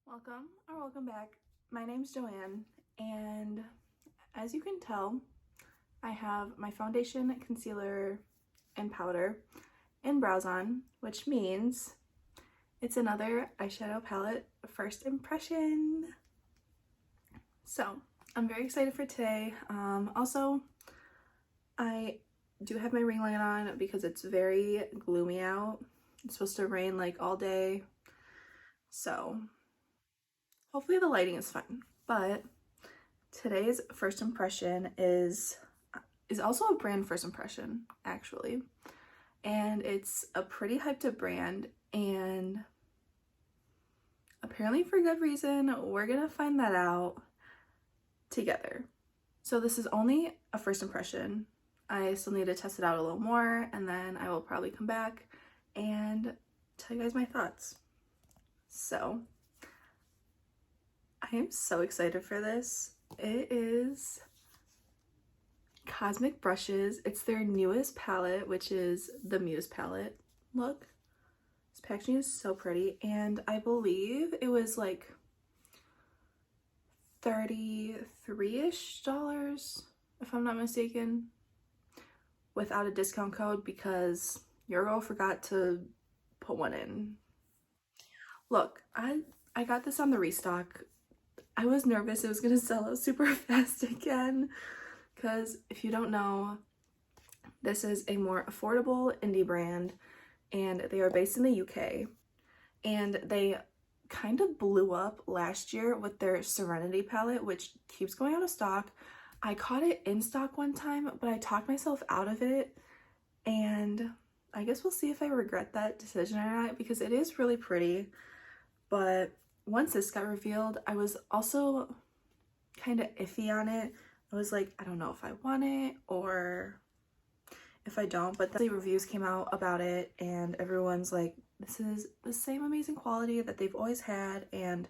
Welcome back. My name's Joanne, and as you can tell, I have my foundation, concealer, and powder and brows on, which means it's another eyeshadow palette first impression. So I'm very excited for today. Also, I do have my ring light on because it's very gloomy out. It's supposed to rain like all day, so hopefully the lighting is fine. But today's first impression is also a brand first impression, actually. And it's a pretty hyped up brand, and apparently for good reason. We're gonna find that out together. So this is only a first impression. I still need to test it out a little more, and then I will probably come back and tell you guys my thoughts. So I am so excited for this. It is Cosmic Brushes. It's their newest palette, which is the Muse palette. Look, this packaging is so pretty, and I believe it was like $33-ish, if I'm not mistaken, without a discount code, because your girl forgot to put one in. Look, I got this on the restock. I was nervous it was gonna sell out super fast again, because if you don't know, this is a more affordable indie brand, and they are based in the UK, and they kind of blew up last year with their Serenity palette, which keeps going out of stock. I caught it in stock one time, but I talked myself out of it, and I guess we'll see if I regret that decision or not, because it is really pretty. But once this got revealed, I was also kind of iffy on it. I was like, I don't know if I want it or if I don't, but the reviews came out about it, and everyone's like, this is the same amazing quality that they've always had, and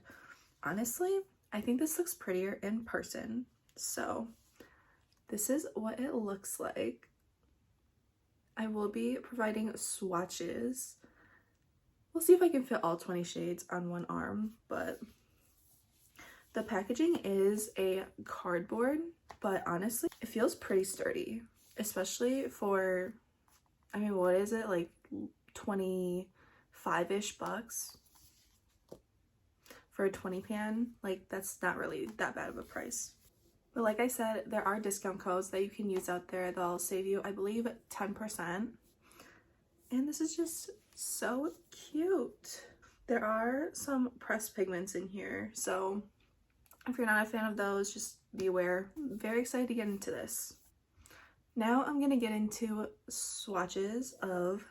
honestly, I think this looks prettier in person. So this is what it looks like. I will be providing swatches. We'll see if I can fit all 20 shades on one arm, but the packaging is a cardboard, but honestly, it feels pretty sturdy, especially for, I mean, what is it, like 25-ish bucks for a 20 pan? Like, that's not really that bad of a price. But like I said, there are discount codes that you can use out there. They'll save you, I believe, 10%. And this is just so cute. There are some pressed pigments in here, so if you're not a fan of those, just be aware. I'm very excited to get into this. Now I'm gonna get into swatches of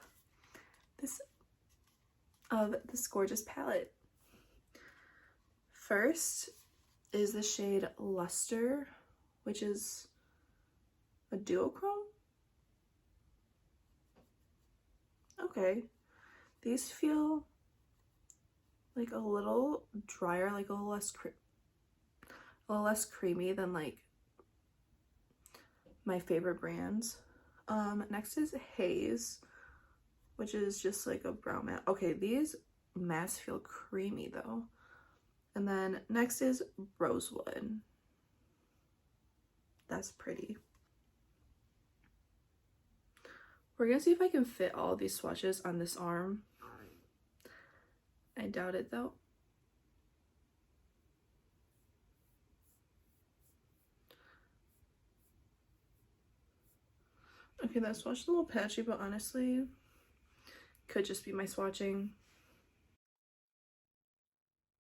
this gorgeous palette. First is the shade Luster, which is a duochrome. Okay, these feel like a little drier, like a little less creamy than like my favorite brands. Next is Haze, which is just like a brown matte. Okay, these mattes feel creamy though. And then next is Rosewood. That's pretty. We're gonna see if I can fit all these swatches on this arm. I doubt it though. Okay, that swatch is a little patchy, but honestly, could just be my swatching.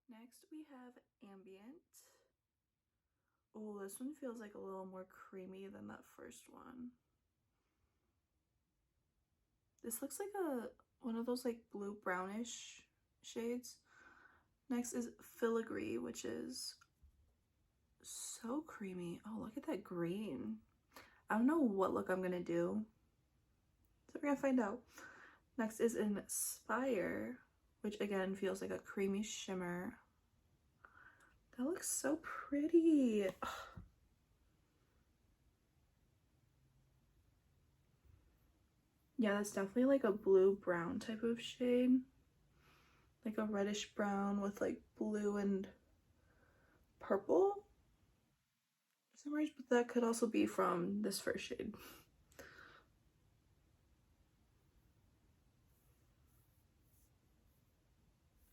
Next, we have Ambient. Oh, this one feels like a little more creamy than that first one. This looks like one of those like blue brownish shades. Next is Filigree, which is so creamy. Oh, look at that green. I don't know what look I'm gonna do, so we're gonna find out. Next is Inspire, which again feels like a creamy shimmer. That looks so pretty. Ugh. Yeah, that's definitely like a blue brown type of shade. like a reddish brown with like blue and purple. But that could also be from this first shade.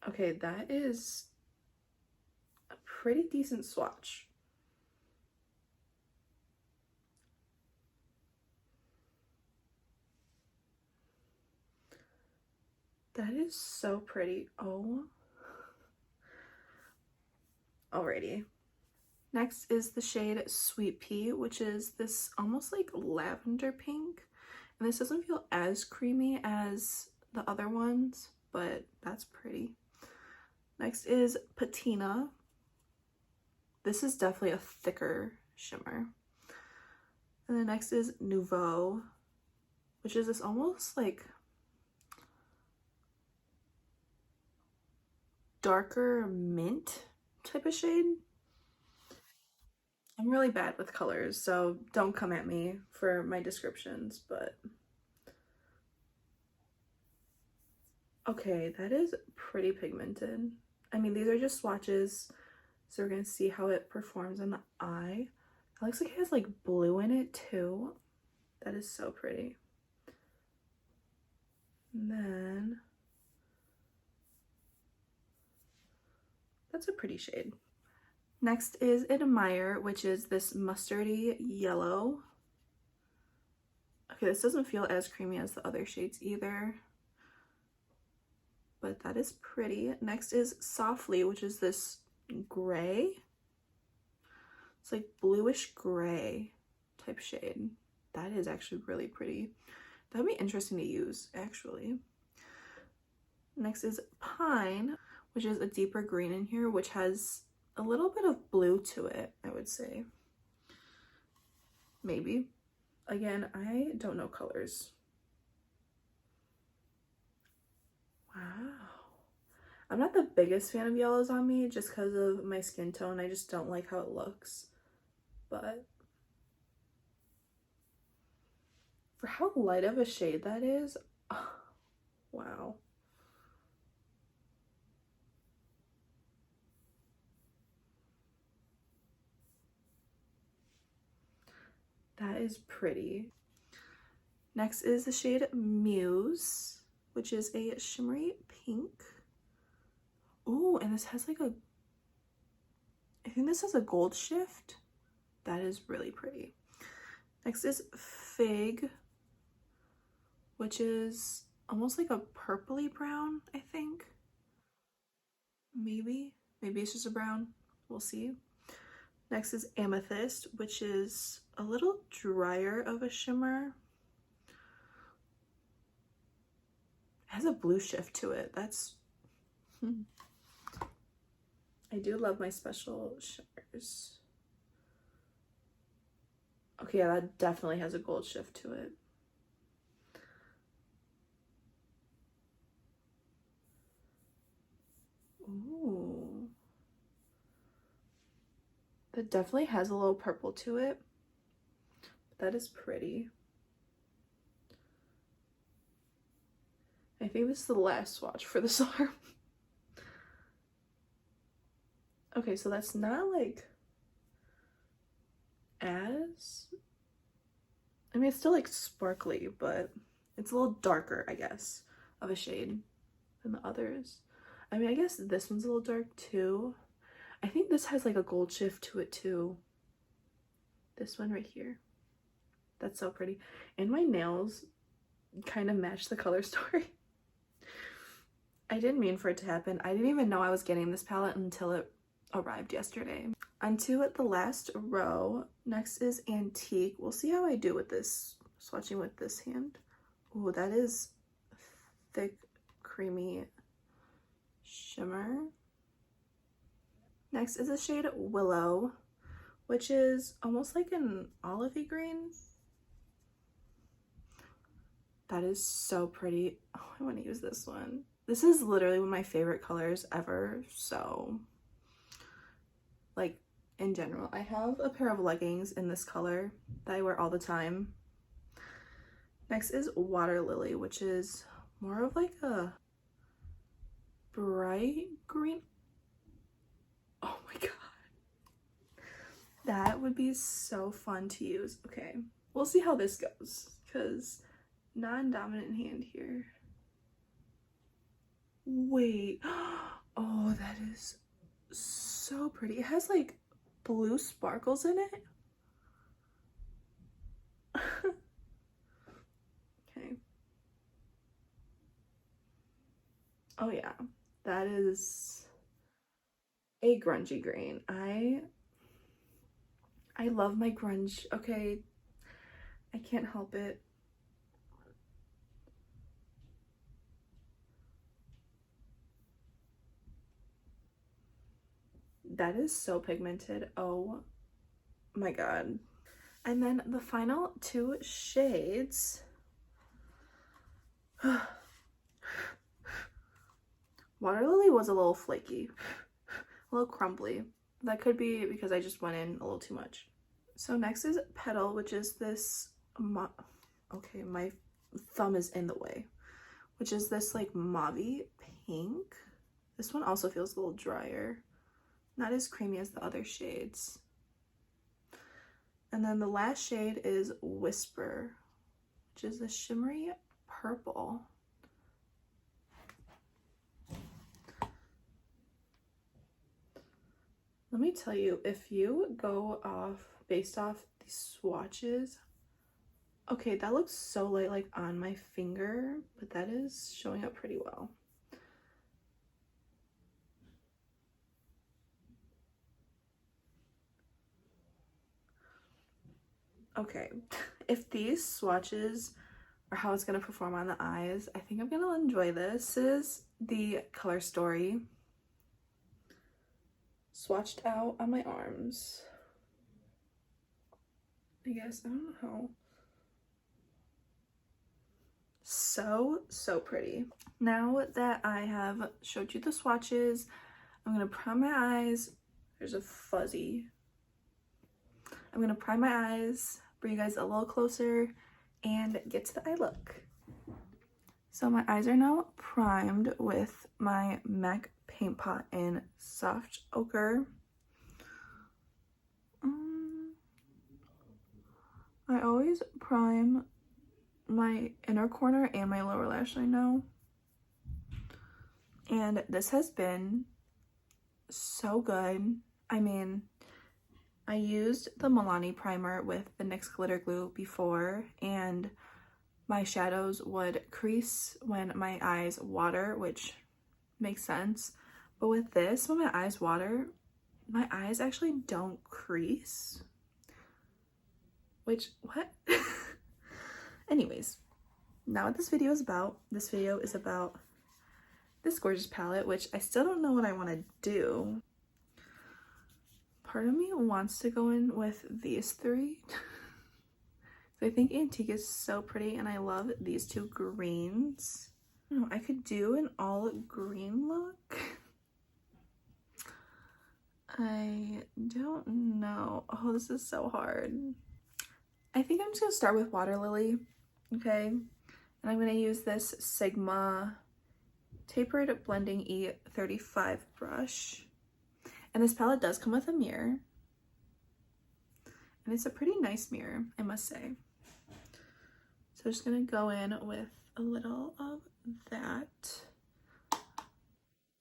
Okay, that is a pretty decent swatch. That is so pretty. Oh. Alrighty. Next is the shade Sweet Pea, which is this almost like lavender pink. And this doesn't feel as creamy as the other ones, but that's pretty. Next is Patina. This is definitely a thicker shimmer. And then next is Nouveau, which is this almost like darker mint type of shade. I'm really bad with colors, so don't come at me for my descriptions, but okay, that is pretty pigmented. I mean, these are just swatches, so we're gonna see how it performs on the eye. It looks like it has like blue in it too. That is so pretty. And then that's a pretty shade. Next is Admire, which is this mustardy yellow. Okay, this doesn't feel as creamy as the other shades either, but that is pretty. Next is Softly, which is this gray. It's like bluish gray type shade. That is actually really pretty. That would be interesting to use, actually. Next is Pine, which is a deeper green in here, which has a little bit of blue to it, I would say. Maybe. Again, I don't know colors. Wow. I'm not the biggest fan of yellows on me just because of my skin tone. I just don't like how it looks. But for how light of a shade that is, oh, wow. That is pretty. Next is the shade Muse, which is a shimmery pink. Ooh, and this has like a, I think this has a gold shift. That is really pretty. Next is Fig, which is almost like a purpley brown, I think. Maybe it's just a brown. We'll see. Next is Amethyst, which is a little drier of a shimmer. It has a blue shift to it. That's I do love my special shimmers. Okay, yeah, that definitely has a gold shift to it. Ooh. That definitely has a little purple to it. That is pretty. I think this is the last swatch for this arm. Okay, so that's not like as, I mean, it's still like sparkly, but it's a little darker, I guess, of a shade than the others. I mean, I guess this one's a little dark too. I think this has like a gold shift to it too. This one right here. That's so pretty. And my nails kind of match the color story. I didn't mean for it to happen. I didn't even know I was getting this palette until it arrived yesterday. Onto the last row. Next is Antique. We'll see how I do with this, swatching with this hand. Oh, that is thick, creamy shimmer. Next is the shade Willow, which is almost like an olivey green. That is so pretty. Oh, I want to use this one. This is literally one of my favorite colors ever, so like in general. I have a pair of leggings in this color that I wear all the time. Next is Water Lily, which is more of like a bright green. Oh my god. That would be so fun to use. Okay, we'll see how this goes because non-dominant hand here. Wait. Oh, that is so pretty. It has like blue sparkles in it. Okay. Oh yeah, that is a grungy green. I love my grunge. Okay, I can't help it. That is so pigmented. Oh my god. And then the final two shades. Water Lily was a little flaky, a little crumbly. That could be because I just went in a little too much. So next is Petal, which is this, okay, my thumb is in the way, which is this like mauve-y pink. This one also feels a little drier, not as creamy as the other shades. And then the last shade is Whisper, which is the shimmery purple. Let me tell you, if you go based off these swatches, okay, that looks so light like on my finger, but that is showing up pretty well. Okay, if these swatches are how it's gonna perform on the eyes, I think I'm gonna enjoy this. This is the Color Story swatched out on my arms. I guess, I don't know how. So pretty. Now that I have showed you the swatches, I'm gonna prime my eyes. There's a fuzzy. I'm gonna prime my eyes, bring you guys a little closer, and get to the eye look. So my eyes are now primed with my MAC Paint Pot in Soft Ochre. I always prime my inner corner and my lower lash line now. And this has been so good. I mean, I used the Milani primer with the NYX glitter glue before, and my shadows would crease when my eyes water, which makes sense. But with this, when my eyes water, my eyes actually don't crease. Which, what? Anyways, not what this video is about. This video is about this gorgeous palette, which I still don't know what I want to do. Part of me wants to go in with these three. I think Antique is so pretty, and I love these two greens. I could do an all green look. I don't know. Oh, this is so hard. I think I'm just gonna start with Water Lily, okay? And I'm gonna use this Sigma Tapered Blending E35 brush. And this palette does come with a mirror. And it's a pretty nice mirror, I must say. So I'm just gonna go in with a little of that.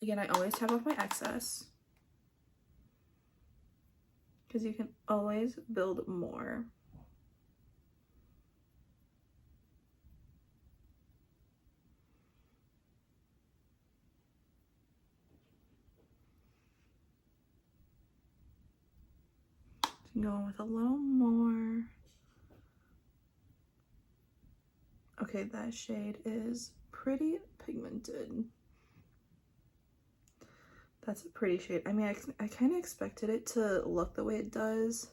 Again, I always tap off my excess, because you can always build more. Going with a little more. Okay, that shade is pretty pigmented. That's a pretty shade. I mean, I kind of expected it to look the way it does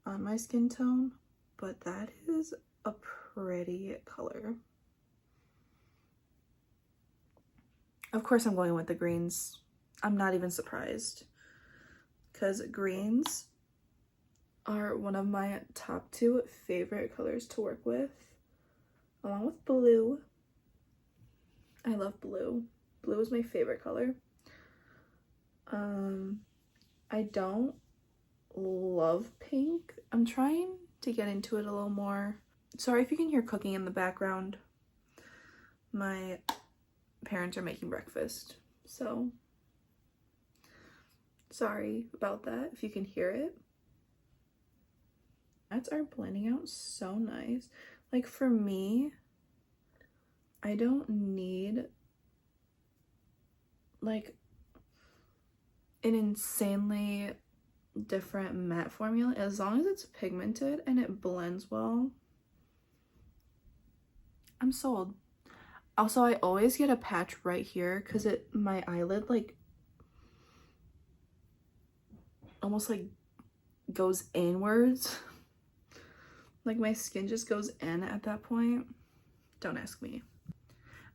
on my skin tone, but that is a pretty color. Of course, I'm going with the greens. I'm not even surprised, because greens are one of my top two favorite colors to work with, along with blue. I love blue. Blue is my favorite color. I don't love pink. I'm trying to get into it a little more. Sorry if you can hear cooking in the background. My parents are making breakfast, so sorry about that if you can hear it. That's are blending out so nice. Like for me, I don't need like an insanely different matte formula. As long as it's pigmented and it blends well, I'm sold. Also, I always get a patch right here because my eyelid like almost like goes inwards. Like my skin just goes in at that point. Don't ask me.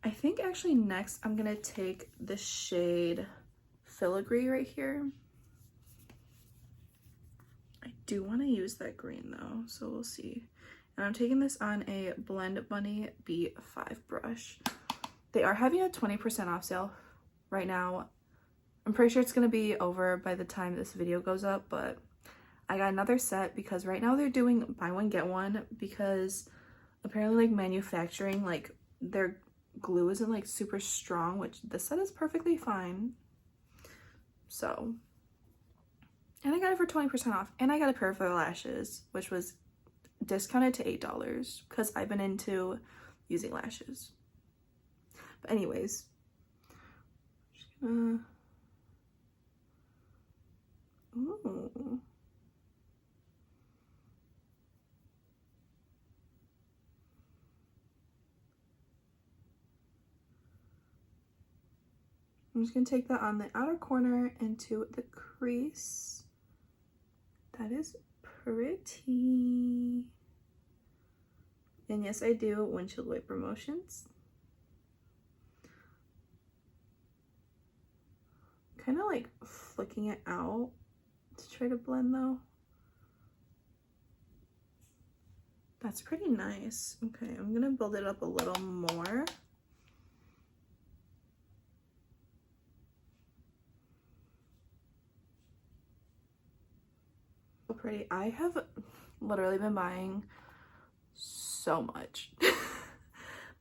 I think actually next I'm gonna take the shade Filigree right here. I do want to use that green though, so we'll see. And I'm taking this on a Blend Bunny B5 brush. They are having a 20% off sale right now. I'm pretty sure it's going to be over by the time this video goes up, but I got another set because right now they're doing buy one get one because apparently like manufacturing, like their glue isn't like super strong, which this set is perfectly fine. So, and I got it for 20% off, and I got a pair of their lashes, which was discounted to $8 because I've been into using lashes. But anyways, ooh. I'm just gonna take that on the outer corner into the crease. That is pretty. And yes, I do windshield wiper motions. Kind of like flicking it out to try to blend though. That's pretty nice. Okay, I'm gonna build it up a little more. So pretty. I have literally been buying so much.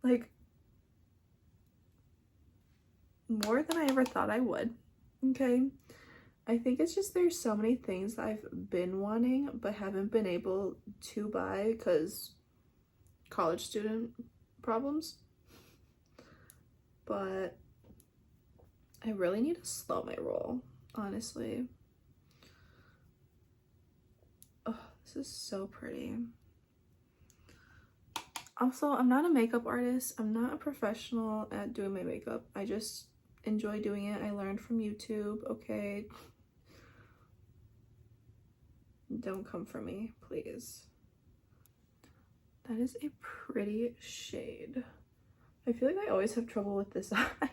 Like more than I ever thought I would. Okay, I think it's just there's so many things that I've been wanting but haven't been able to buy because college student problems. But I really need to slow my roll, honestly. Oh, this is so pretty. Also, I'm not a makeup artist. I'm not a professional at doing my makeup. I just enjoy doing it. I learned from YouTube, okay? Don't come for me, please. That is a pretty shade. I feel like I always have trouble with this eye.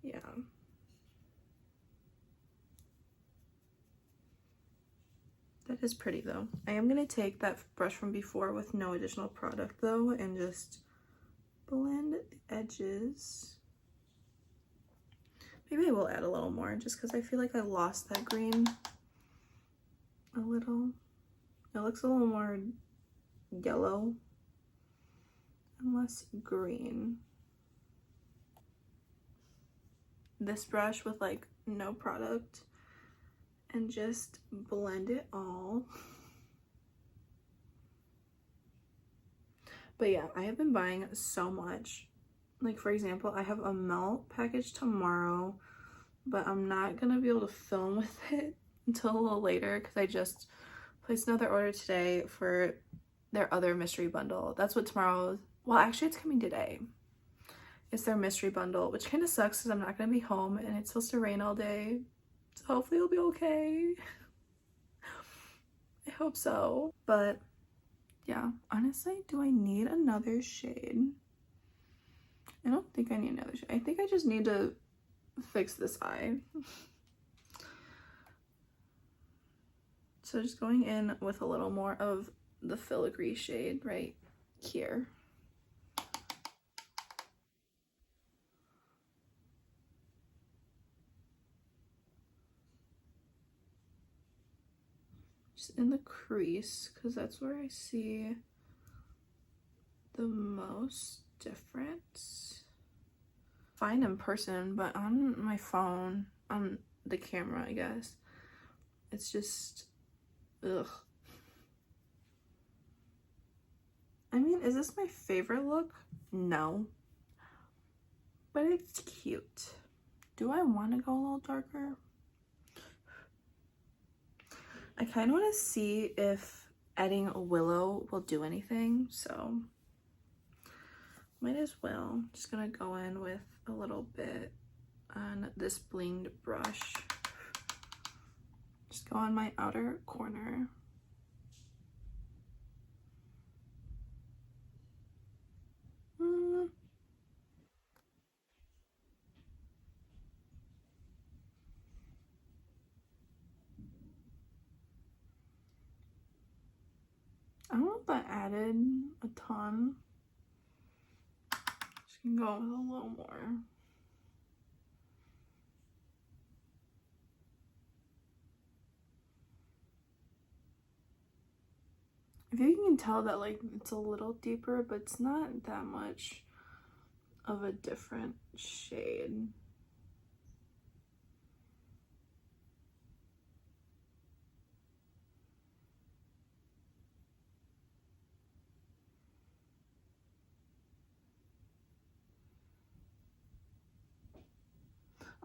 Yeah. That is pretty though. I am going to take that brush from before with no additional product though and just blend the edges. Maybe I will add a little more just because I feel like I lost that green a little. It looks a little more yellow and less green. This brush with like no product and just blend it all. But yeah, I have been buying so much. Like for example, I have a melt package tomorrow, but I'm not gonna be able to film with it until a little later because I just placed another order today for their other mystery bundle. That's what tomorrow, well actually it's coming today. It's their mystery bundle, which kind of sucks because I'm not gonna be home and it's supposed to rain all day. So hopefully it'll be okay. I hope so. But yeah, honestly, do I need another shade? I don't think I need another shade. I think I just need to fix this eye. So just going in with a little more of the filigree shade right here. just in the crease, because that's where I see the most difference. Fine in person, but on my phone, on the camera, I guess, it's just, ugh. I mean, is this my favorite look? No. But it's cute. Do I want to go a little darker? I kind of want to see if adding a willow will do anything, so might as well. Just gonna go in with a little bit on this blinged brush. Just go on my outer corner. I don't know if that added a ton. Just gonna go with a little more. I think you can tell that like it's a little deeper, but it's not that much of a different shade.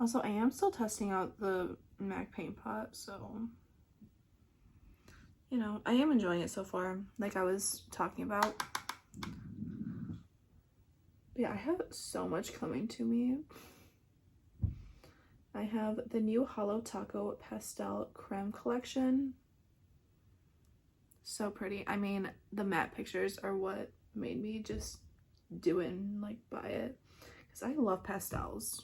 Also, I am still testing out the MAC paint pot, so, you know, I am enjoying it so far, like I was talking about. Yeah, I have so much coming to me. I have the new Hollow Taco Pastel Creme collection. So pretty. I mean, the matte pictures are what made me just do it and like buy it, because I love pastels.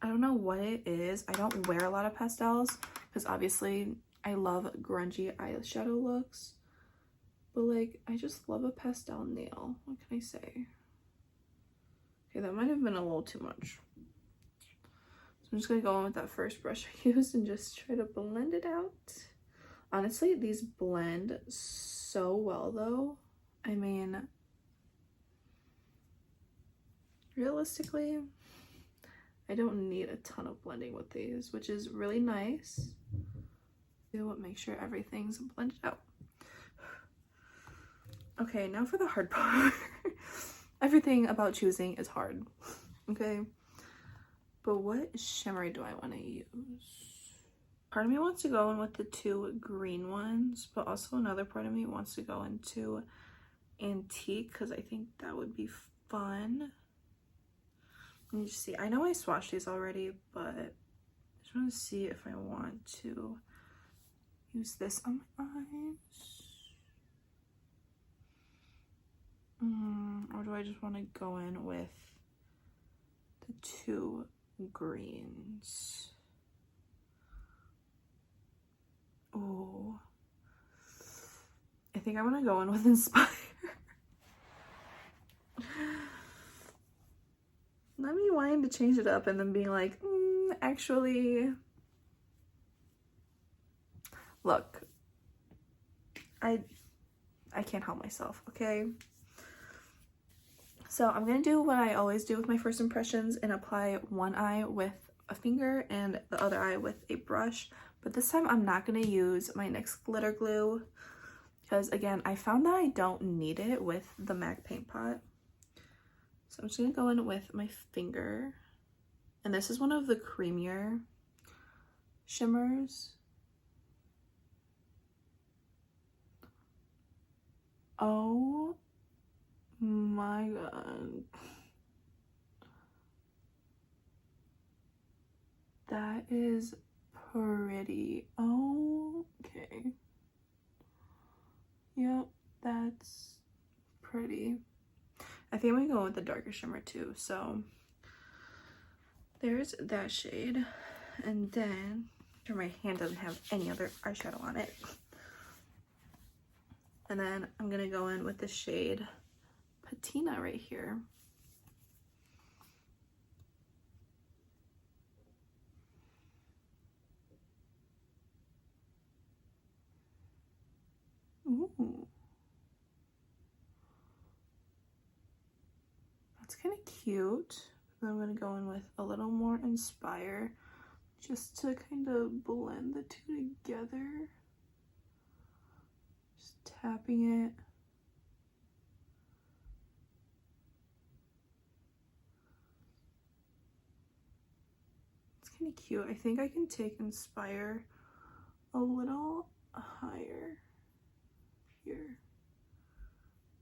I don't know what it is. I don't wear a lot of pastels because obviously I love grungy eyeshadow looks, but like I just love a pastel nail. What can I say? Okay, that might have been a little too much. So I'm just gonna go in with that first brush I used and just try to blend it out. Honestly, these blend so well though. I mean, realistically, I don't need a ton of blending with these, which is really nice. To make sure everything's blended out. Okay, now for the hard part. Everything about choosing is hard, okay? But what shimmer do I want to use? Part of me wants to go in with the two green ones, but also another part of me wants to go into Antique because I think that would be fun. Let me just see. I know I swatched these already, but I just want to see if I want to use this on my eyes. Or do I just want to go in with the two greens? Oh, I think I want to go in with Inspire. Not me wanting to change it up and then being like, actually, look, I can't help myself, okay? So I'm gonna do what I always do with my first impressions and apply one eye with a finger and the other eye with a brush. But this time I'm not gonna use my NYX glitter glue because again, I found that I don't need it with the MAC paint pot. So I'm just gonna go in with my finger. And this is one of the creamier shimmers. Oh my god. That is pretty. Okay. Yep, that's pretty. I think I'm gonna go with the darker shimmer too. So there's that shade. And then my hand doesn't have any other eyeshadow on it. And then I'm gonna go in with the shade Patina right here. Ooh. That's kind of cute. And I'm going to go in with a little more Inspire just to kind of blend the two together. Just tapping it. It's kind of cute. I think I can take Inspire a little higher here.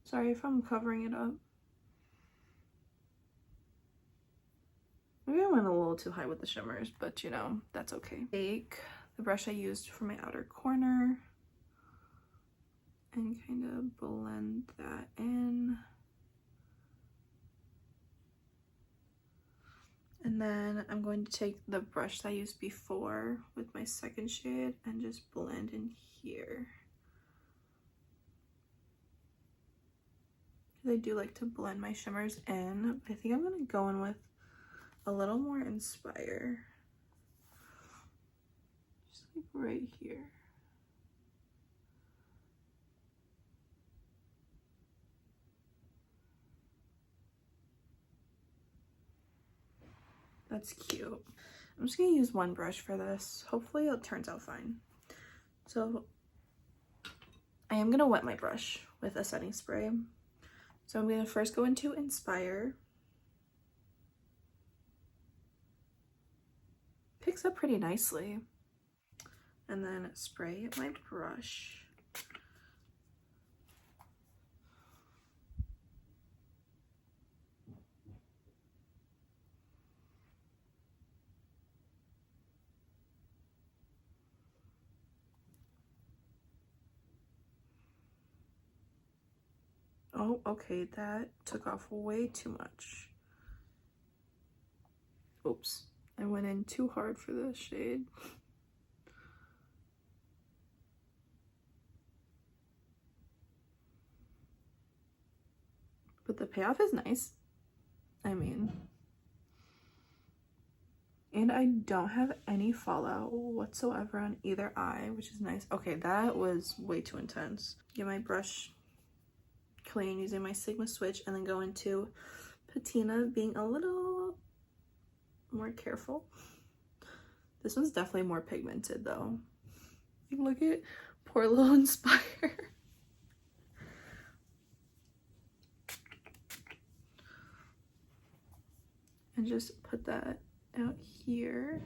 Sorry if I'm covering it up. Maybe I went a little too high with the shimmers, but you know, that's okay. Take the brush I used for my outer corner and kind of blend that in. And then I'm going to take the brush that I used before with my second shade and just blend in here. I do like to blend my shimmers in. I think I'm going to go in with a little more Inspire. Just like right here. That's cute. I'm just gonna use one brush for this. Hopefully it turns out fine. So I am gonna wet my brush with a setting spray. So I'm gonna first go into Inspire. Picks up pretty nicely. And then spray my brush. Oh, okay, that took off way too much. Oops, I went in too hard for this shade. But the payoff is nice. I mean, and I don't have any fallout whatsoever on either eye, which is nice. Okay, that was way too intense. Get my brush clean using my Sigma switch and then go into Patina, being a little more careful. This one's definitely more pigmented though. Look at poor little Inspire. And just put that out here.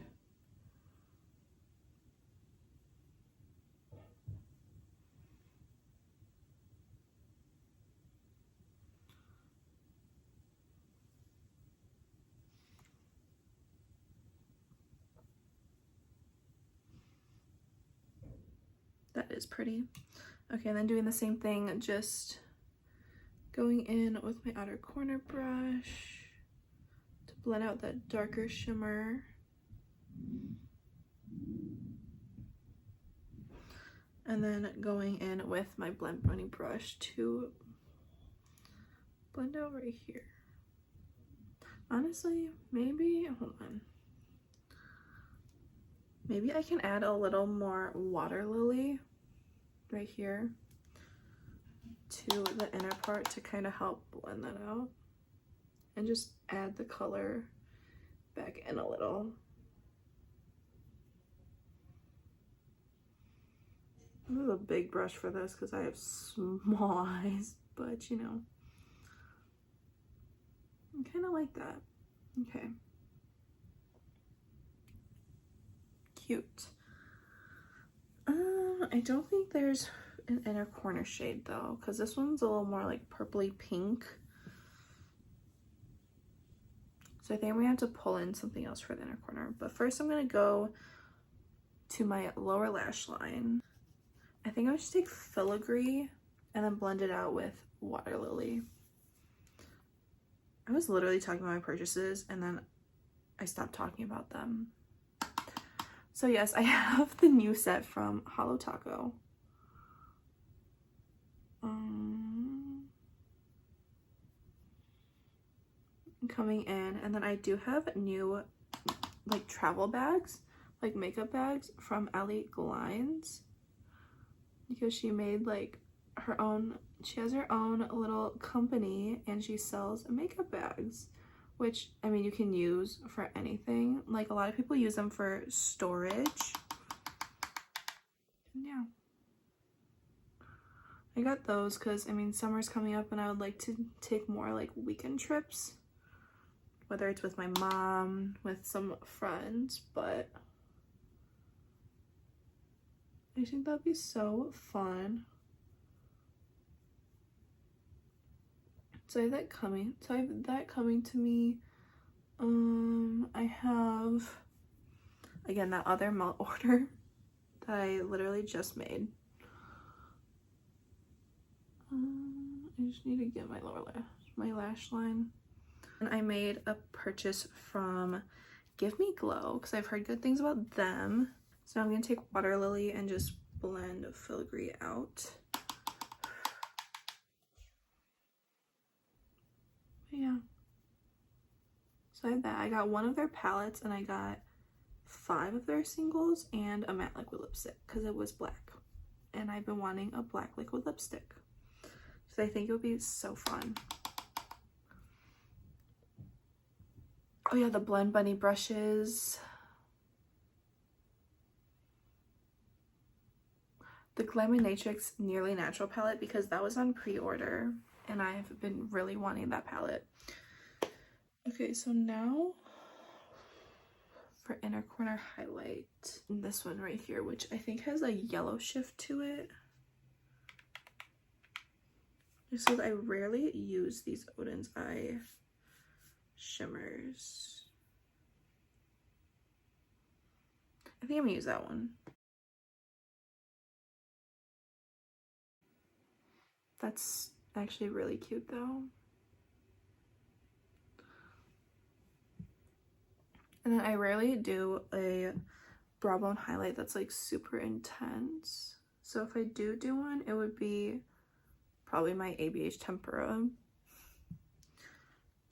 That is pretty. Okay, and then doing the same thing, just going in with my outer corner brush to blend out that darker shimmer. And then going in with my blend brownie brush to blend out right here. Honestly, maybe, hold on. Maybe I can add a little more water lily right here to the inner part to kind of help blend that out. And just add the color back in a little. This is a big brush for this because I have small eyes, but you know, I kind of like that. Okay. Cute. I don't think there's an inner corner shade though, because this one's a little more like purpley pink. So I think we have to pull in something else for the inner corner. But first I'm gonna go to my lower lash line. I think I should take filigree and then blend it out with water lily. I was literally talking about my purchases and then I stopped talking about them. So yes, I have the new set from Holo Taco. Coming in, and then I do have new like travel bags, like makeup bags from Ellie Glines, because she made like her own, she has her own little company and she sells makeup bags, which, I mean, you can use for anything. Like, a lot of people use them for storage. And yeah. I got those because, I mean, summer's coming up and I would like to take more like weekend trips, whether it's with my mom, with some friends, but I think that'd be so fun. So I have that coming. To me. I have, again, that other melt order that I literally just made. I just need to get my my lash line. And I made a purchase from Give Me Glow because I've heard good things about them. So I'm gonna take Water Lily and just blend filigree out. But yeah. So I have that. I got one of their palettes and I got 5 of their singles and a matte liquid lipstick because it was black. And I've been wanting a black liquid lipstick. So I think it would be so fun. Oh yeah, the Blend Bunny brushes. The Glaminatrix Nearly Natural palette because that was on pre-order and I've been really wanting that palette. Okay, so now for inner corner highlight. This one right here, which I think has a yellow shift to it. Just because I rarely use these Odin's Eye shimmers. I think I'm gonna use that one. That's actually really cute though. And then I rarely do a brow bone highlight that's like super intense. So if I do one, it would be probably my ABH Tempera.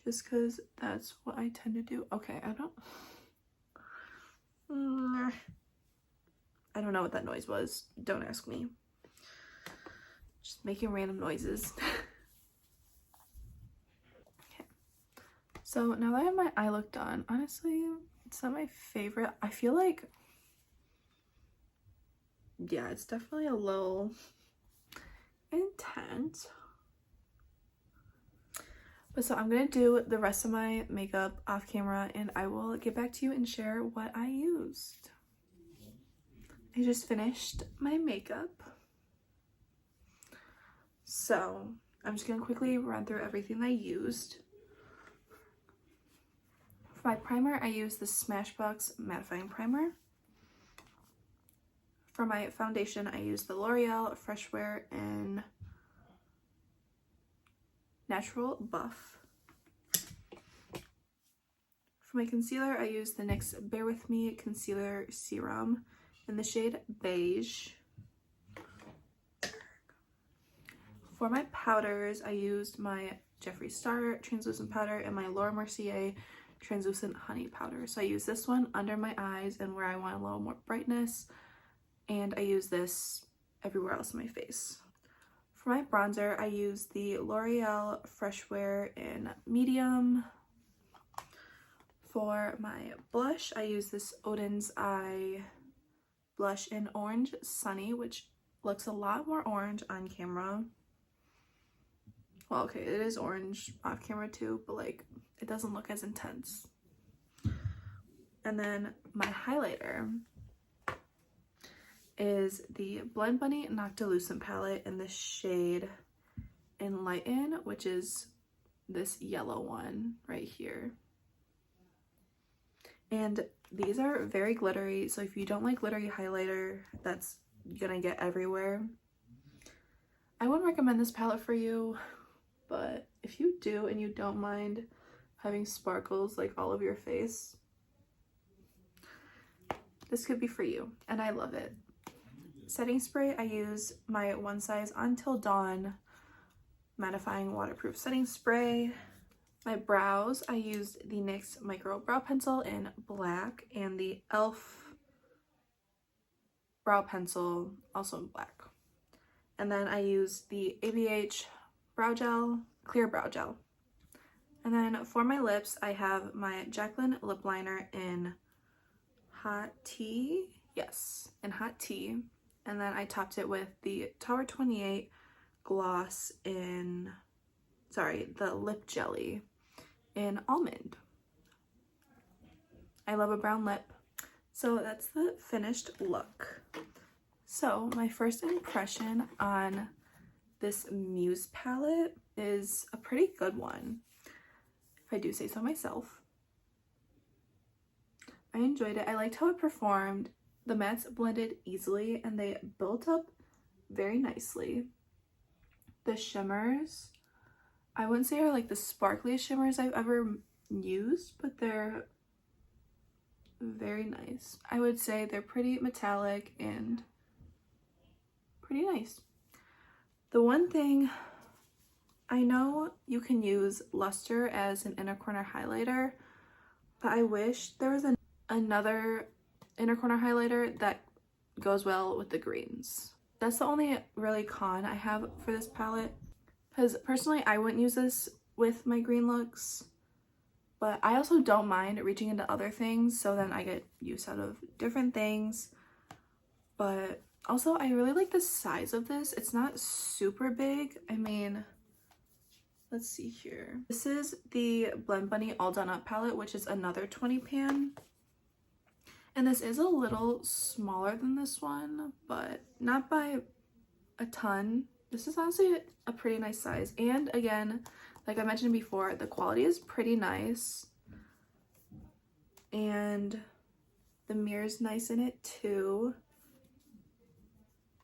Just because that's what I tend to do. Okay, I don't know what that noise was. Don't ask me. Just making random noises. Okay. So now that I have my eye look done, honestly, it's not my favorite. I feel like, yeah, it's definitely a little intense. But so I'm gonna do the rest of my makeup off camera and I will get back to you and share what I used. I just finished my makeup. So I'm just gonna quickly run through everything I used. For my primer, I used the Smashbox Mattifying Primer. For my foundation, I used the L'Oreal Fresh Wear in Natural Buff. For my concealer, I used the NYX Bare With Me Concealer Serum in the shade Beige. For my powders, I used my Jeffree Star Translucent Powder and my Laura Mercier Translucent Honey Powder. So I use this one under my eyes and where I want a little more brightness. And I use this everywhere else in my face. For my bronzer, I use the L'Oreal Fresh Wear in Medium. For my blush, I use this Odin's Eye blush in Orange Sunny, which looks a lot more orange on camera. Well, okay, it is orange off camera too, but like it doesn't look as intense. And then my highlighter is the Blend Bunny Noctilucent palette in the shade Enlighten, which is this yellow one right here. And these are very glittery, so if you don't like glittery highlighter that's gonna get everywhere, I wouldn't recommend this palette for you. But if you do and you don't mind having sparkles like all over your face, this could be for you, and I love it. Setting spray, I use my One Size Until Dawn mattifying waterproof setting spray. My brows, I used the NYX Micro Brow Pencil in black and the e.l.f. Brow Pencil also in black. And then I use the ABH brow gel, clear brow gel. And then for my lips, I have my Jaclyn lip liner in Hot Tea. Yes, in Hot Tea. And then I topped it with the Tower 28 gloss in, sorry, the lip jelly in Almond. I love a brown lip. So that's the finished look. So my first impression on this Muse palette is a pretty good one, if I do say so myself. I enjoyed it. I liked how it performed. The mattes blended easily and they built up very nicely. The shimmers, I wouldn't say are like the sparkliest shimmers I've ever used, but they're very nice. I would say they're pretty metallic and pretty nice. The one thing, I know you can use Luster as an inner corner highlighter, but I wish there was another inner corner highlighter that goes well with the greens. That's the only really con I have for this palette, because personally I wouldn't use this with my green looks, but I also don't mind reaching into other things, so then I get use out of different things. But also I really like the size of this. It's not super big. I mean, let's see here. This is the Blend Bunny All Done Up palette, which is another 20 pan. And this is a little smaller than this one, but not by a ton. This is honestly a pretty nice size. And again, like I mentioned before, the quality is pretty nice. And the mirror's nice in it too.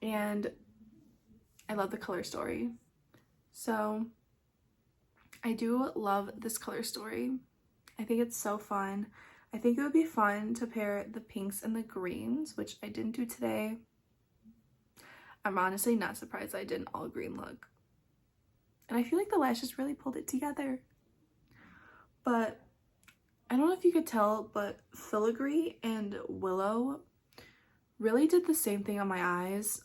And I love the color story. So I do love this color story. I think it's so fun. I think it would be fun to pair the pinks and the greens, which I didn't do today. I'm honestly not surprised I did an all green look. And I feel like the lashes really pulled it together. But I don't know if you could tell, but Filigree and Willow really did the same thing on my eyes,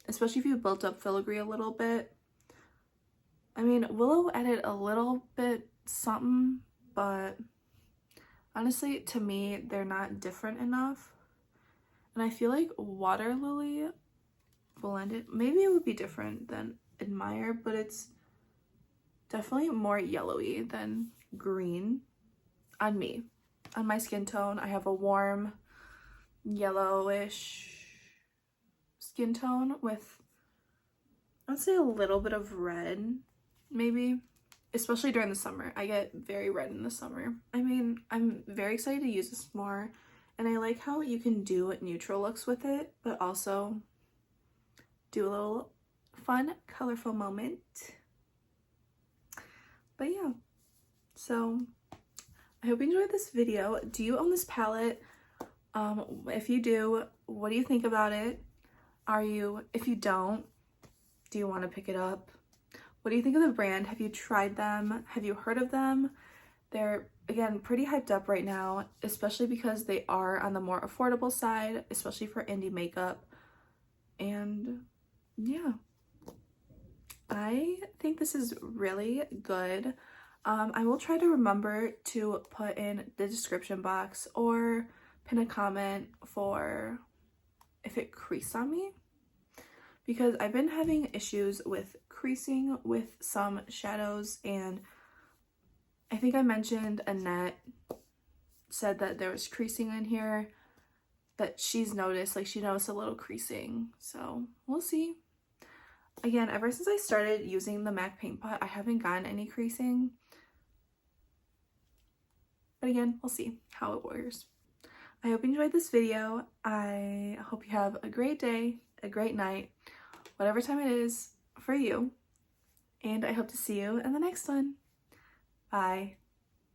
especially if you built up Filigree a little bit. I mean, Willow added a little bit something, but honestly, to me, they're not different enough. And I feel like Water Lily blended, maybe it would be different than Admire, but it's definitely more yellowy than green on me. On my skin tone, I have a warm yellowish skin tone with, I'd say, a little bit of red, maybe. Especially during the summer. I get very red in the summer. I mean, I'm very excited to use this more, and I like how you can do neutral looks with it, but also do a little fun, colorful moment. But yeah, so I hope you enjoyed this video. Do you own this palette? If you do, what do you think about it? If you don't, do you want to pick it up? What do you think of the brand? Have you tried them? Have you heard of them? They're, again, pretty hyped up right now, especially because they are on the more affordable side, especially for indie makeup. And yeah, I think this is really good. I will try to remember to put in the description box or pin a comment for if it creased on me, because I've been having issues with creasing with some shadows, and I think I mentioned Annette said that there was creasing in here, that she's noticed, like she noticed a little creasing, so we'll see. Again, ever since I started using the MAC paint pot, I haven't gotten any creasing, but again, we'll see how it wears. I hope you enjoyed this video. I hope you have a great day, a great night, whatever time it is for you, and I hope to see you in the next one. Bye.